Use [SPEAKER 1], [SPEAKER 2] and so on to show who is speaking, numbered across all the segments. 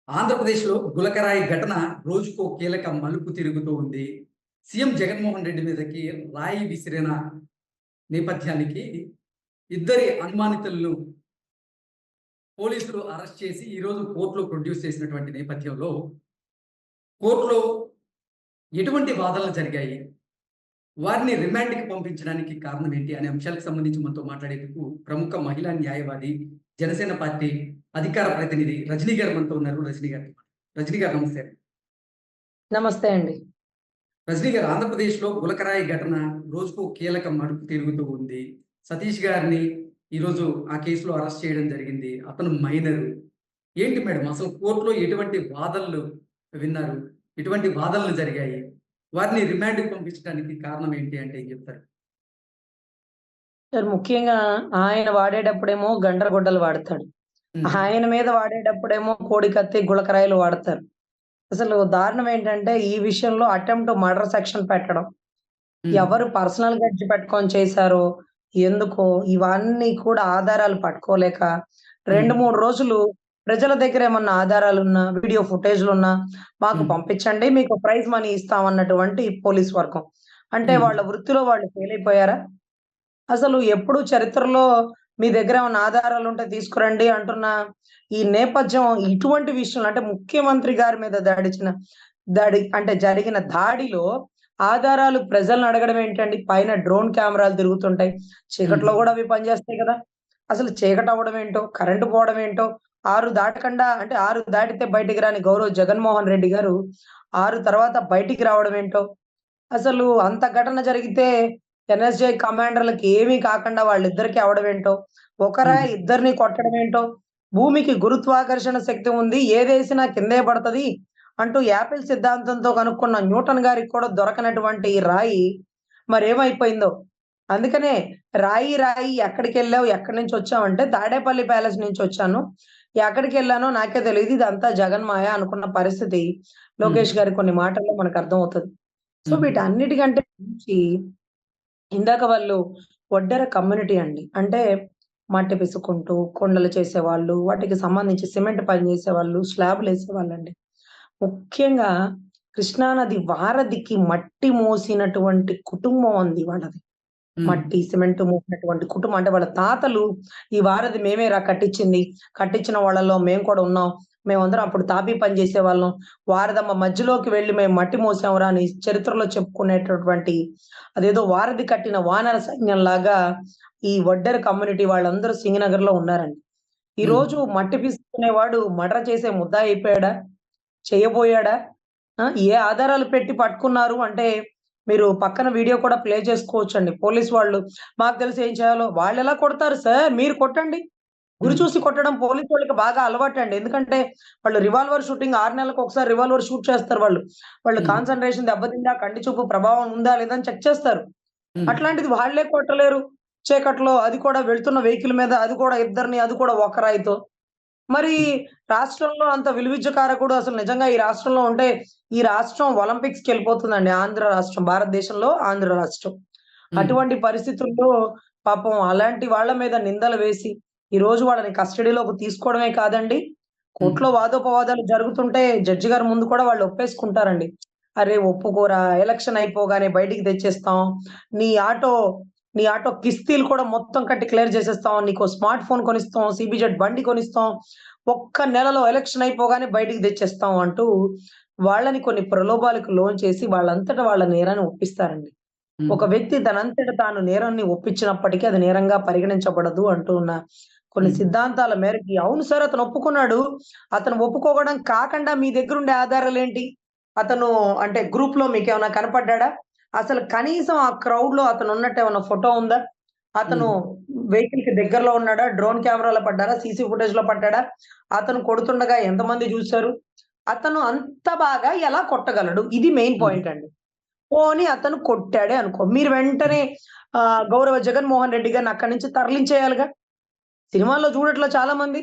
[SPEAKER 1] ఆంధ్రప్రదేశ్‌లో గులకరాయి ఘటన రోజుకో కీలక మలుపు తిరుగుతూ ఉంది. సీఎం జగన్మోహన్ రెడ్డి మీదకి రాయి విసిరిన నేపథ్యానికి ఇద్దరి అనుమానితులను పోలీసులు అరెస్ట్ చేసి ఈరోజు కోర్టులో ప్రొడ్యూస్ చేసినటువంటి నేపథ్యంలో కోర్టులో ఎటువంటి వాదనలు జరిగాయి? వారిని రిమాండ్‌కి పంపించడానికి కారణం ఏంటి? అనే అంశాలకు సంబంధించి మనతో మాట్లాడేందుకు ప్రముఖ మహిళా న్యాయవాది, జనసేన పార్టీ అధికార ప్రతినిధి రజనీ గారు మనతో ఉన్నారు. రజనీ గారు నమస్తే.
[SPEAKER 2] నమస్తే అండి.
[SPEAKER 1] రజనీ గారు, ఆంధ్రప్రదేశ్‌లో గులకరాయి ఘటన రోజుకో కీలక మలుపు తిరుగుతూ ఉంది. సతీష్ గారిని ఈరోజు ఆ కేసులో అరెస్ట్ చేయడం జరిగింది. అతను మైనరు. ఏంటి మేడం అసలు కోర్టులో ఎటువంటి వాదనలు విన్నారు? ఎటువంటి వాదనలు జరిగాయి? వారిని రిమాండ్‌కి పంపించడానికి కారణం ఏంటి అంటే ఏం చెప్తారు?
[SPEAKER 2] సార్ ముఖ్యంగా ఆయన వాడేటప్పుడేమో గండ్రగొడ్డలు వాడతాడు.
[SPEAKER 1] హ్మ్.
[SPEAKER 2] ఆయన మీద వాడేటప్పుడేమో కోడి కత్తి, గులకరాయిలు వాడతారు. అసలు దారుణం ఏంటంటే ఈ విషయంలో అటెంప్ట్ మర్డర్ సెక్షన్ పెట్టడం.
[SPEAKER 1] హ్మ్.
[SPEAKER 2] ఎవరు పర్సనల్ గ్రడ్జ్ పెట్టుకొని చేశారో, ఎందుకో ఇవన్నీ కూడా ఆధారాలు పట్టుకోలేక 2,
[SPEAKER 1] హ్మ్.
[SPEAKER 2] 3 రోజులు ప్రజల దగ్గర ఏమన్నా ఆధారాలున్నా, వీడియో ఫుటేజ్‌లున్నా మాకు
[SPEAKER 1] హ్మ్.
[SPEAKER 2] పంపించండి. మీకు ప్రైజ్ మనీ ఇస్తామన్నటువంటి పోలీస్ వర్గం. అంటే
[SPEAKER 1] హ్మ్.
[SPEAKER 2] వాళ్ళ వృత్తిలో వాళ్ళు ఫెయిల్ అయిపోయారా? అసలు ఎప్పుడు చరిత్రలో మీ దగ్గర ఏమన్నా ఆధారాలుంటే తీసుకురండి అంటున్న ఈ నేపథ్యం ఇటువంటి విషయంలో అంటే ముఖ్యమంత్రి గారి మీద దాడి అంటే జరిగిన దాడిలో ఆధారాలు ప్రజల్ని అడగడం ఏంటండి? పైన డ్రోన్ కెమెరాలు తిరుగుతుంటాయి.
[SPEAKER 1] హ్మ్.
[SPEAKER 2] చీకట్లో గూడా అవి పనిచేస్తాయి కదా! అసలు చీకటవ్వడం ఏంటో, కరెంట్ పోవడం ఏంటో, 6 దాటకుండా అంటే 6 దాటితే బయటికి రాని గౌరవ్ జగన్మోహన్ రెడ్డి గారు 6 తర్వాత బయటికి రావడం ఏంటో, అసలు అంత ఘటన జరిగితే ఎన్ఎస్‌జే కమాండర్‌లకి ఏమీ కాకుండా వాళ్ళిద్దరికీ అవ్వడమేంటో, ఒకరా
[SPEAKER 1] హ్మ్.
[SPEAKER 2] ఇద్దరిని కొట్టడమేంటో, భూమికి గురుత్వాకర్షణ శక్తి ఉంది. ఏదేసినా కిందే పడతది అంటూ యాపిల్ సిద్ధాంతంతో కనుక్కున్న న్యూటన్ గారికి కూడా దొరకనటువంటి ఈ రాయి మరేమైపోయిందో. అందుకనే రాయి రాయి ఎక్కడికెళ్ళావు? ఎక్కడి నుంచొచ్చావంటే తాడేపల్లి ప్యాలెస్ నుంచొచ్చాను. ఎక్కడికెళ్ళానో నాకే తెలీదు. ఇదంతా జగన్మాయ అనుకున్న పరిస్థితి
[SPEAKER 1] హ్మ్.
[SPEAKER 2] లోకేష్ గారి కొన్ని మాటల్లో మనకర్థమవుతది. సో
[SPEAKER 1] హ్మ్.
[SPEAKER 2] వీటన్నిటికంటే మించి ఇందాక వాళ్ళు ఒడ్డెర కమ్యూనిటీ అండి. అంటే మట్టి పిసుకుంటూ, కొండలు చేసేవాళ్ళు, వాటికి సంబంధించి సిమెంట్ పని చేసేవాళ్ళు, స్లాబులేసేవాళ్ళండి. ముఖ్యంగా కృష్ణా నది వారధికి మట్టి మోసినటువంటి కుటుంబం అంది వాళ్ళది.
[SPEAKER 1] హ్మ్.
[SPEAKER 2] మట్టి, సిమెంట్ మోసినటువంటి కుటుంబం. అంటే వాళ్ళ తాతలు ఈ వారధి మేమేరా కట్టిచ్చింది. కట్టించిన వాళ్ళలో మేము కూడా ఉన్నాం. మేమందరం అప్పుడు తాపీ పని జేసేవాళ్ళం. వారధమ్మ మధ్యలోకి వెళ్లి మేము మట్టి మోసాంరా అని చరిత్రలో చెప్పుకునేటటువంటి అదేదో వారధి కట్టిన వానర సైన్యంలాగా ఈ వడ్డెర కమ్యూనిటీ వాళ్ళందరూ సింగనగర్‌లో ఉన్నారండి.
[SPEAKER 1] హ్మ్.
[SPEAKER 2] ఈరోజు మట్టి పిసుకునేవాడు మర్డర్ చేసే ముద్దాయి అయిపోయాడా? చేయబోయాడా? ఏ ఆధారాలు పెట్టి పట్టుకున్నారు అంటే, మీరు పక్కన వీడియో కూడా ప్లే చేసుకోవచ్చండి. పోలీస్ వాళ్ళు మాకు తెలిసి ఏం చేయాలో వాళ్ళెలా కొడతారు సార్ మీరు కొట్టండి. గురి
[SPEAKER 1] హ్మ్.
[SPEAKER 2] చూసి కొట్టడం పోలీస్ వాళ్ళకి బాగా అలవాటండి. ఎందుకంటే వాళ్ళు రివాల్వర్ షూటింగ్ 6 నెలలకొకసారి రివాల్వర్ షూట్ చేస్తారు వాళ్ళు. వాళ్ళు
[SPEAKER 1] హ్మ్.
[SPEAKER 2] కాన్సంట్రేషన్ దెబ్బతిందా, కంటి చూపు ప్రభావం ఉందా లేదా అని చెక్ చేస్తారు.
[SPEAKER 1] హ్మ్.
[SPEAKER 2] అట్లాంటిది వాళ్ళే కొట్టలేరు. చీకట్లో అది కూడా వెళ్తున్న వెహికల్ మీద అది కూడా ఇద్దరిని అది కూడా ఒక్క రాయితో. మరి రాష్ట్రంలో అంత విలువిద్య కారకుడు అసలు నిజంగా ఈ రాష్ట్రంలో ఉంటే, ఈ రాష్ట్రం ఒలింపిక్స్‌కెళ్ళిపోతుందండి. ఆంధ్ర రాష్ట్రం. భారతదేశంలో ఆంధ్ర రాష్ట్రం.
[SPEAKER 1] హ్మ్.
[SPEAKER 2] అటువంటి పరిస్థితుల్లో పాపం అలాంటి వాళ్ళ మీద నిందలు వేసి, ఈరోజు వాళ్ళని కస్టడీలోకి తీసుకోవడమే కాదండి,
[SPEAKER 1] హ్మ్.
[SPEAKER 2] కోర్టులో వాదోపవాదాలు జరుగుతుంటే జడ్జి గారి ముందు కూడా వాళ్ళు ఒప్పేసుకుంటారండి. "అరే! ఒప్పుకోరా ఎలక్షన్ అయిపోగానే బయటికి తెచ్చేస్తాం. నీ ఆటో నీ ఆటో కిస్తీలు కూడా మొత్తం కట్టి క్లియర్ చేసేస్తాం. నీకో స్మార్ట్ ఫోన్ కొనిస్తాం. సీబీజెడ్ బండి కొనిస్తాం. ఒక్క నెలలో ఎలక్షన్ అయిపోగానే బయటికి తెచ్చేస్తాం" అంటూ వాళ్ళని కొన్ని ప్రలోభాలకు లోను చేసి వాళ్ళంతట వాళ్ళ నేరాన్ని ఒప్పిస్తారండి.
[SPEAKER 1] హ్మ్.
[SPEAKER 2] ఒక వ్యక్తి తనంతట తాను నేరాన్ని ఒప్పించినప్పటికీ అది నేరంగా పరిగణించబడదు అంటూ ఉన్న కొన్ని
[SPEAKER 1] హ్మ్.
[SPEAKER 2] సిద్ధాంతాల మేరకి అవును సార్ అతను ఒప్పుకున్నాడు. అతను ఒప్పుకోవడం కాకుండా మీ దగ్గరుండే ఆధారాలేంటి? అతను అంటే గ్రూప్‌లో మీకేమన్నా కనపడ్డాడా? అసలు కనీసం ఆ క్రౌడ్‌లో అతనున్నట్టు ఏమన్నా ఫోటో ఉందా? అతను
[SPEAKER 1] హ్మ్.
[SPEAKER 2] వెహికల్‌కి దగ్గరలో ఉన్నాడా? డ్రోన్ కెమెరాలో పడ్డారా? సీసీ ఫుటేజ్‌లో పడ్డాడా? అతను కొడుతుండగా ఎంతమంది జూసారు? అతను అంత బాగా ఎలా కొట్టగలడు? ఇది మెయిన్
[SPEAKER 1] హ్మ్.
[SPEAKER 2] పాయింట్ అండి. పోనీ అతను కొట్టాడే అనుకో. మీరు వెంటనే గౌరవ జగన్మోహన్ రెడ్డి గారిని అక్కడి నుంచి తరలించేయాలిగా. సినిమాల్లో చూడట్లా చాలా మంది.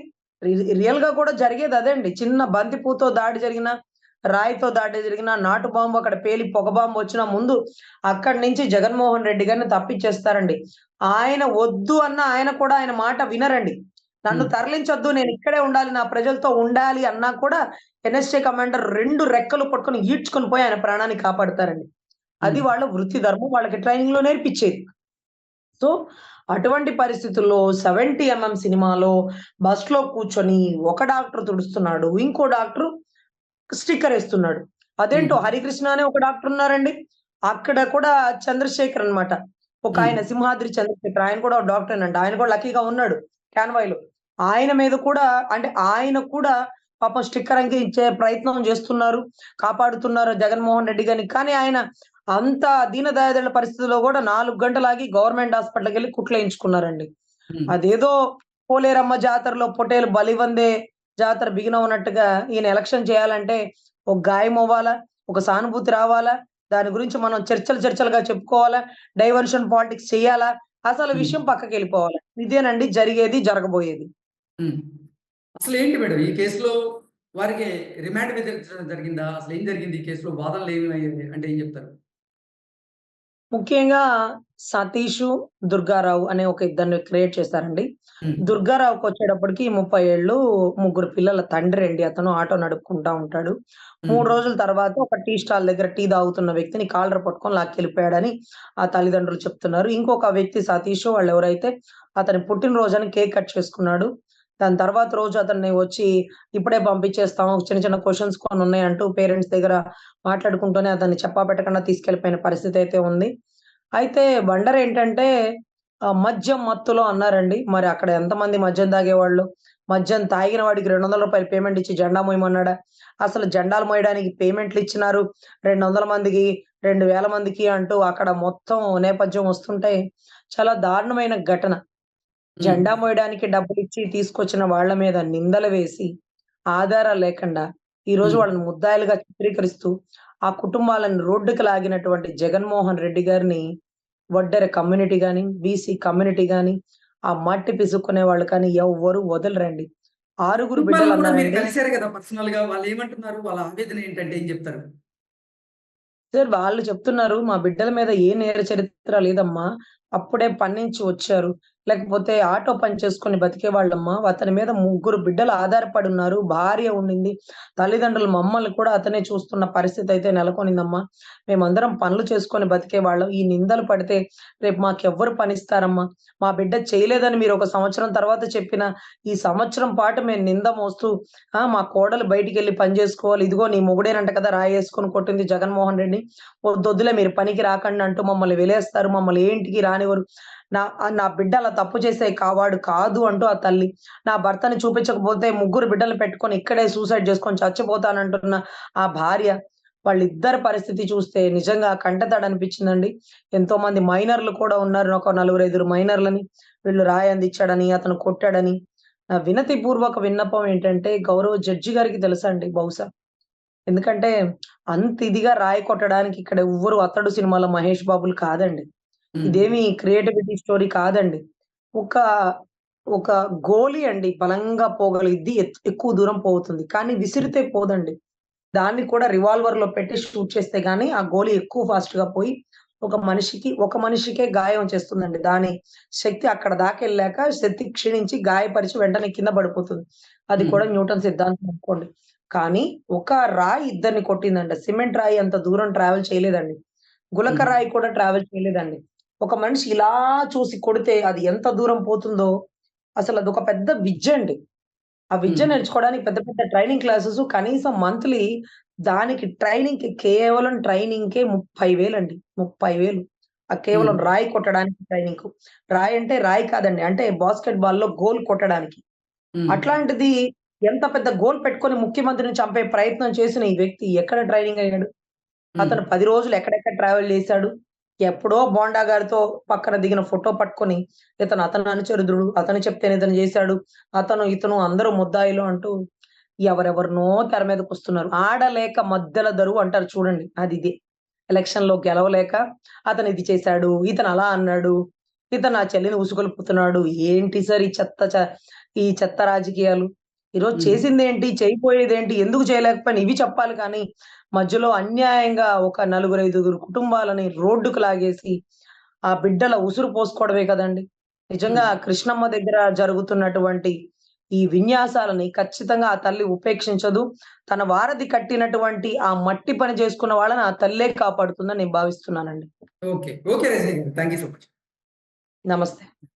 [SPEAKER 2] రియల్‌గా కూడా జరిగేది అదే అండి. చిన్న బంతిపూతో దాడి జరిగినా, రాయితో దాడి జరిగినా, నాటు బాంబు అక్కడ పేలి పొగ బాంబు వచ్చినా ముందు అక్కడి నుంచి జగన్మోహన్ రెడ్డి గారిని తప్పించేస్తారండి. ఆయన వద్దు అన్న ఆయన కూడా ఆయన మాట వినరండి. నన్ను తరలించొద్దు, నేను ఇక్కడే ఉండాలి, నా ప్రజలతో ఉండాలి అన్నా కూడా ఎన్ఎస్జే కమాండర్ 2 రెక్కలు పట్టుకొని ఈడ్చుకొని పోయి ఆయన ప్రాణాన్ని కాపాడతారండి. అది వాళ్ళ వృత్తి ధర్మం. వాళ్ళకి ట్రైనింగ్‌లో నేర్పిచ్చేది. సో, అటువంటి పరిస్థితుల్లో 70 సినిమాలో బస్‌లో కూర్చొని ఒక డాక్టర్ తుడుస్తున్నాడు. ఇంకో డాక్టరు స్టిక్కర్ ఏస్తున్నాడు. అదేంటో హరికృష్ణ అనే ఒక డాక్టర్ ఉన్నారండి. అక్కడ కూడా చంద్రశేఖర్ అన్నమాట. ఒకాయన సింహాద్రి చంద్రశేఖర్. ఆయన కూడా డాక్టరేనంట. ఆయన కూడా లక్కీగా ఉన్నాడు కాన్వాయ్‌లో. ఆయన మీద కూడా అంటే ఆయన కూడా పాపం స్టిక్కర్ అంటించే ప్రయత్నం చేస్తున్నారు. కాపాడుతున్నారు జగన్మోహన్ రెడ్డి గారిని. కానీ ఆయన అంత దీనదయాదుల పరిస్థితిలో కూడా 4 గంటలాగి గవర్నమెంట్ హాస్పిటల్‌కెళ్ళి కుట్లేయించుకున్నారండి. అదేదో పోలేరమ్మ జాతరలో పొట్టేలు బలివందే జాతర బిగినవున్నట్టుగా ఈయన ఎలక్షన్ చేయాలంటే ఒక గాయం అవ్వాలా, ఒక సానుభూతి రావాలా, దాని గురించి మనం చర్చలుగా చెప్పుకోవాలా, డైవర్షన్ పాలిటిక్స్ చేయాలా, అసలు విషయం పక్కకెళ్ళిపోవాలా. ఇదేనండి జరిగేది, జరగబోయేది.
[SPEAKER 1] అసలేంటి మేడం ఈ కేసులో వారికి రిమాండ్ విధించడం జరిగిందా? అసలేం జరిగింది ఈ కేసులో? వాదనలేమయ్యాయి అంటే ఏం చెప్తారు?
[SPEAKER 2] ముఖ్యంగా సతీషు, దుర్గారావు అనే ఒక ఇద్దరిని క్రియేట్ చేశారండి.
[SPEAKER 1] హ్మ్.
[SPEAKER 2] దుర్గారావుకొచ్చేటప్పటికి 30 ఏళ్ళు, ముగ్గురు పిల్లల తండ్రండి అతను. ఆటో నడుపుకుంటా ఉంటాడు. 3 రోజుల తర్వాత ఒక టీ స్టాల్ దగ్గర టీ తాగుతున్న వ్యక్తిని కాలర్ పట్టుకొని లాక్కెళ్ళిపోయాడని ఆ తల్లిదండ్రులు చెప్తున్నారు. ఇంకొక వ్యక్తి సతీషు వాళ్ళెవరైతే అతని పుట్టినరోజని కేక్ కట్ చేసుకున్నాడు. దాని తర్వాత రోజు అతన్ని వచ్చి ఇప్పుడే పంపించేస్తాం. చిన్న చిన్న క్వెషన్స్ కొన్నున్నాయంటూ పేరెంట్స్ దగ్గర మాట్లాడుకుంటూనే అతన్ని చెప్పాపెట్టకుండా తీసుకెళ్ళిపోయిన పరిస్థితయితే ఉంది. అయితే వండరేంటంటే మద్యం మత్తులో అన్నారండి. మరి అక్కడ ఎంతమంది మద్యం తాగేవాళ్ళు? మద్యం తాగిన వాడికి రూ. 200 పేమెంట్ ఇచ్చి జెండా మోయమన్నాడా? అసలు జెండాలు మోయడానికి పేమెంట్‌లిచ్చినారు. 200 మందికి, 2000 మందికి అంటూ అక్కడ మొత్తం నేపథ్యం వస్తుంటే చాలా దారుణమైన ఘటన. జెండా మోయడానికి డబ్బులిచ్చి తీసుకొచ్చిన వాళ్ళ మీద నిందలు వేసి, ఆధారాలు లేకుండా ఈరోజు వాళ్ళని ముద్దాయిలుగా చిత్రీకరిస్తూ, ఆ కుటుంబాలను రోడ్డుకి లాగినటువంటి జగన్మోహన్ రెడ్డి గారిని వడ్డెర కమ్యూనిటీ గాని, బీసీ కమ్యూనిటీ గాని, ఆ మట్టి పిసుక్కునే వాళ్ళు కానీ ఎవ్వరు వదలరండి. 6
[SPEAKER 1] కుటుంబాలను కూడా మీరు
[SPEAKER 2] బిడ్డలన్నారండి.
[SPEAKER 1] కలిసారు కదా పర్సనల్‌గా. వాళ్ళేమంటున్నారు? వాళ్ళ ఆవేదన ఏంటంటే ఏం చెప్తారు?
[SPEAKER 2] సార్ వాళ్ళు చెప్తున్నారు, "మా బిడ్డల మీద ఏ నేర చరిత్ర లేదమ్మా. అప్పుడే పని నుంచి వచ్చారు. లేకపోతే ఆటో పని చేసుకొని బతికేవాళ్ళమ్మా. అతని మీద ముగ్గురు బిడ్డలు ఆధారపడి ఉన్నారు. భార్య ఉండింది. తల్లిదండ్రులు మమ్మల్ని కూడా అతనే చూస్తున్న పరిస్థితయితే నెలకొనిందమ్మా. మేమందరం పనులు చేసుకొని బతికేవాళ్ళం. ఈ నిందలు పడితే రేపు మాకెవ్వరు పనిస్తారమ్మా. మా బిడ్డ చేయలేదని మీరు ఒక సంవత్సరం తర్వాత చెప్పినా, ఈ సంవత్సరం పాటు మేము నింద మోస్తూ మా కోడలు బయటికెళ్ళి పని జేసుకోవాలి. ఇదిగో నీ మొగుడేనంట కదా! రాయేసుకొని కొట్టింది జగన్మోహన్ రెడ్డి. వద్దొద్దులే మీరు పనికి రాకండి అంటూ మమ్మల్ని వెలేస్తారు. మమ్మల్ని ఏ ఇంటికి రానివ్వరు. నా బిడ్డ అలా తప్పు చేసే వాడు కాదు అంటూ ఆ తల్లి. నా భర్తని చూపించకపోతే ముగ్గురు బిడ్డలు పెట్టుకొని ఇక్కడే సూసైడ్ చేసుకొని చచ్చిపోతానంటున్న ఆ భార్య. వాళ్ళిద్దరి పరిస్థితి చూస్తే నిజంగా కంటతడనిపించిందండి. ఎంతోమంది మైనర్‌లు కూడా ఉన్నారు. ఒక నలుగురు, ఐదుగురు మైనర్‌లని వీళ్ళు రాయి అందించాడని, అతను కొట్టాడని. నా వినతి పూర్వక విన్నపం ఏంటంటే, గౌరవ జడ్జి గారికి తెలుసండి బహుశా. ఎందుకంటే, అంత ఇదిగా రాయి కొట్టడానికి ఇక్కడ ఎవ్వరు 'అతడు' సినిమాలో మహేష్ బాబులు కాదండి.
[SPEAKER 1] హ్మ్.
[SPEAKER 2] ఇదేమి క్రియేటివిటీ స్టోరీ కాదండి. ఒక, ఒక గోలీ అండి బలంగా పోగలిగిద్ది. ఎక్కువ దూరం పోతుంది. కానీ విసిరితే పోదండి. దాన్ని కూడా రివాల్వర్‌లో పెట్టి షూట్ చేస్తే గాని, ఆ గోలీ ఎక్కువ ఫాస్ట్‌గా పోయి, ఒక మనిషికే గాయం చేస్తుందండి. దాని శక్తి అక్కడ దాకెళ్ళాక శక్తి క్షీణించి గాయపరిచి వెంటనే కింద పడిపోతుంది. అది
[SPEAKER 1] హ్మ్.
[SPEAKER 2] కూడా న్యూటన్ సిద్ధాంతం అనుకోండి. కానీ ఒక రాయి ఇద్దరిని కొట్టిందండి. సిమెంట్ రాయి అంత దూరం ట్రావెల్ చేయలేదండి. గులక
[SPEAKER 1] హ్మ్.
[SPEAKER 2] రాయి కూడా ట్రావెల్ చేయలేదండి. ఒక మనిషి ఇలా చూసి కొడితే అది ఎంత దూరం పోతుందో అసలదొక పెద్ద విద్య అండి. ఆ విద్య
[SPEAKER 1] హ్మ్.
[SPEAKER 2] నేర్చుకోవడానికి పెద్ద పెద్ద ట్రైనింగ్ క్లాసెస్ కనీసం మంత్లీ దానికి ట్రైనింగ్‌కి కేవలం ట్రైనింగ్‌కే 30,000 అండి. 30,000 కేవలం
[SPEAKER 1] హ్మ్.
[SPEAKER 2] రాయి కొట్టడానికి ట్రైనింగ్‌కు. రాయి అంటే రాయి కాదండి. అంటే బాస్కెట్ బాల్‌లో గోల్ కొట్టడానికి.
[SPEAKER 1] హ్మ్.
[SPEAKER 2] అట్లాంటిది ఎంత పెద్ద గోల్ పెట్టుకొని ముఖ్యమంత్రిని చంపే ప్రయత్నం చేసిన ఈ వ్యక్తి ఎక్కడ ట్రైనింగ్ అయ్యాడు?
[SPEAKER 1] హ్మ్.
[SPEAKER 2] అతను 10 రోజులు ఎక్కడెక్కడ ట్రావెల్ చేశాడు? ఎప్పుడో బోండా గారితో పక్కన దిగిన ఫోటో పట్టుకొని అతని అనుచరుదుడు, అతను చెప్తేనే ఇతను చేశాడు. అతను, ఇతను అందరూ ముద్దాయిలు అంటూ ఎవరెవరినో తెర మీదకొస్తున్నారు. ఆడలేక మద్దెల దరువు అంటారు చూడండి. అదిదే. ఎలక్షన్‌లో గెలవలేక అతను ఇది చేశాడు. ఇతను అలా అన్నాడు. ఇతను నా చెల్లిని ఉసుగొలుపుతున్నాడు. ఏంటి సార్ ఈ చెత్త రాజకీయాలు? ఈరోజు
[SPEAKER 1] హ్మ్.
[SPEAKER 2] చేసిందేంటి? చేయబోయేదేంటి? ఎందుకు చేయలేకపోయాను? ఇవి చెప్పాలి కానీ, మధ్యలో అన్యాయంగా ఒక నలుగురు, ఐదుగురు కుటుంబాలని రోడ్డుకు లాగేసి, ఆ బిడ్డల ఉసురు పోసుకోవడమే కదండీ! నిజంగా
[SPEAKER 1] హ్మ్.
[SPEAKER 2] కృష్ణమ్మ దగ్గర జరుగుతున్నటువంటి ఈ విన్యాసాలని ఖచ్చితంగా ఆ తల్లి ఉపేక్షించదు. తన వారధి కట్టినటువంటి ఆ మట్టి పని చేసుకున్న వాళ్ళని ఆ తల్లే కాపాడుతుందని నేను భావిస్తున్నానండి.
[SPEAKER 1] ఓకే. ఓకే రజనీ గారు. Thank you so much.
[SPEAKER 2] నమస్తే.